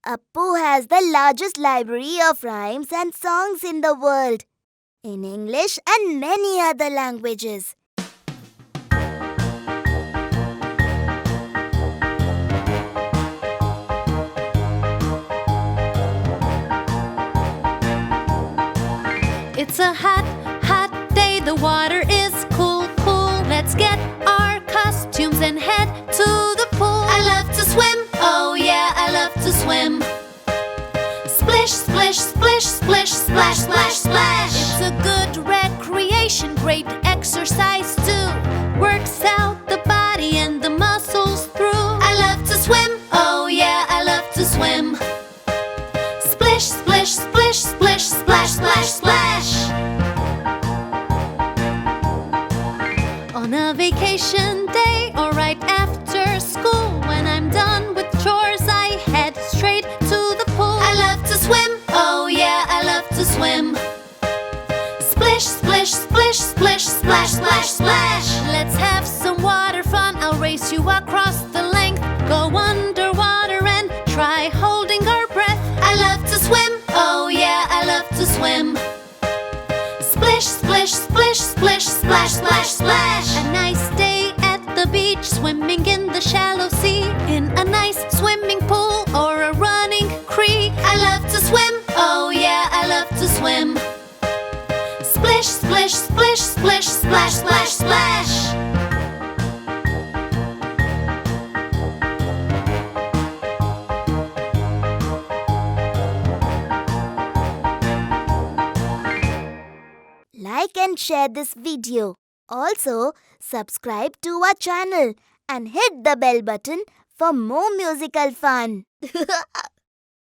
Appu has the largest library of rhymes and songs in the world, in English and many other languages. It's a hot, hot day, the water is cool, cool. Let's get our costumes and head to the pool. I love to swim, oh yeah, I love to swim. Splish, splish, splish, splish, splash, splash, splash. It's a good recreation, great exercise too. Works out the body and the muscles through. I love to swim, oh yeah, I love to swim. Splish, splish, splish, splish, splash, splash, splash. On a vacation day or right after school, when I'm done with chores, I head straight to the pool. I love to swim, oh yeah, I love to swim. Splish, splish, splish, splish, splash, splash, splash. Let's have some water fun, I'll race you across the length. Go underwater and try holding our breath. I love to swim, oh yeah, I love to swim. Splish, splish, splish, splish, splash, splash, splash. A nice day at the beach, swimming in the shallow sea, in a nice swimming pool or a running creek. I love to swim, oh yeah, I love to swim. Splish, splish, splish, splish, splash, splash, splash. Like and share this video. Also, subscribe to our channel and hit the bell button for more musical fun.